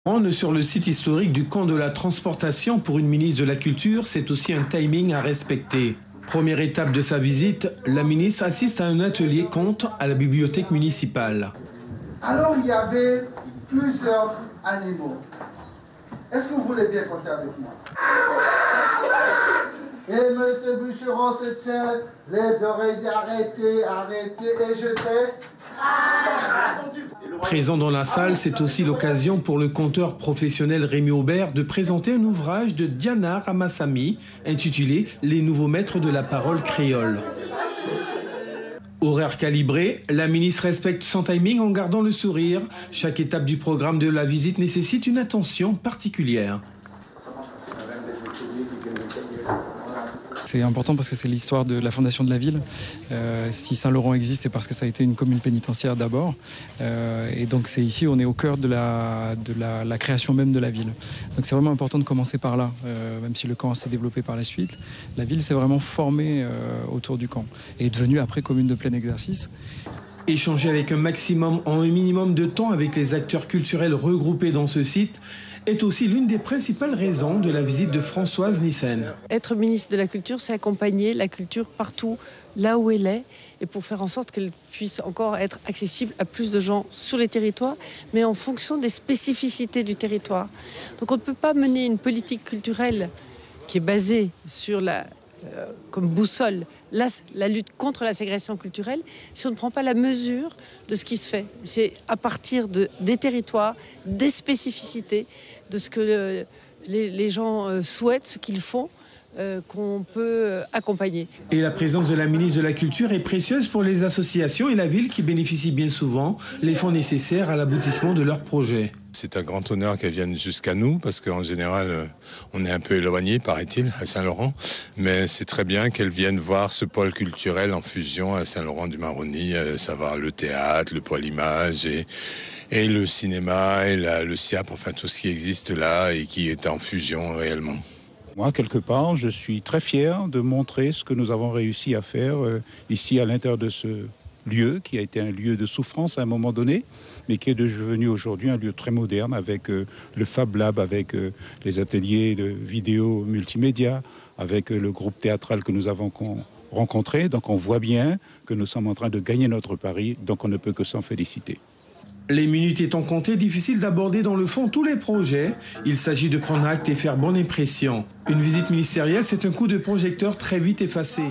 Rendre sur le site historique du camp de la transportation pour une ministre de la Culture, c'est aussi un timing à respecter. Première étape de sa visite, la ministre assiste à un atelier conte à la bibliothèque municipale. Alors il y avait plusieurs animaux. Est-ce que vous voulez bien compter avec moi? Et monsieur Bûcheron se tient les oreilles, arrêtez, et jetez. Présent dans la salle, c'est aussi l'occasion pour le conteur professionnel Rémi Aubert de présenter un ouvrage de Diana Ramassamy intitulé « Les nouveaux maîtres de la parole créole ». Horaire calibré, la ministre respecte son timing en gardant le sourire. Chaque étape du programme de la visite nécessite une attention particulière. C'est important parce que c'est l'histoire de la fondation de la ville. Si Saint-Laurent existe, c'est parce que ça a été une commune pénitentiaire d'abord. Et donc c'est ici, on est au cœur de la création même de la ville. Donc c'est vraiment important de commencer par là, même si le camp s'est développé par la suite. La ville s'est vraiment formée autour du camp et est devenue après commune de plein exercice. Échanger avec un minimum de temps avec les acteurs culturels regroupés dans ce site est aussi l'une des principales raisons de la visite de Françoise Nyssen. Être ministre de la Culture, c'est accompagner la culture partout, là où elle est, et pour faire en sorte qu'elle puisse encore être accessible à plus de gens sur les territoires, mais en fonction des spécificités du territoire. Donc on ne peut pas mener une politique culturelle qui est basée sur comme boussole la lutte contre la ségrégation culturelle si on ne prend pas la mesure de ce qui se fait. C'est à partir des territoires, des spécificités, de ce que les gens souhaitent, ce qu'ils font, qu'on peut accompagner. Et la présence de la ministre de la Culture est précieuse pour les associations et la ville qui bénéficient bien souvent les fonds nécessaires à l'aboutissement de leurs projets. C'est un grand honneur qu'elle vienne jusqu'à nous parce qu'en général, on est un peu éloigné, paraît-il, à Saint-Laurent. Mais c'est très bien qu'elle vienne voir ce pôle culturel en fusion à Saint-Laurent-du-Maroni, à savoir le théâtre, le pôle image et le cinéma et le SIAP, enfin tout ce qui existe là et qui est en fusion réellement. Moi, quelque part, je suis très fier de montrer ce que nous avons réussi à faire ici à l'intérieur de ce lieu, qui a été un lieu de souffrance à un moment donné, mais qui est devenu aujourd'hui un lieu très moderne avec le Fab Lab, avec les ateliers de vidéo multimédia, avec le groupe théâtral que nous avons rencontré. Donc on voit bien que nous sommes en train de gagner notre pari, donc on ne peut que s'en féliciter. Les minutes étant comptées, difficile d'aborder dans le fond tous les projets. Il s'agit de prendre acte et faire bonne impression. Une visite ministérielle, c'est un coup de projecteur très vite effacé.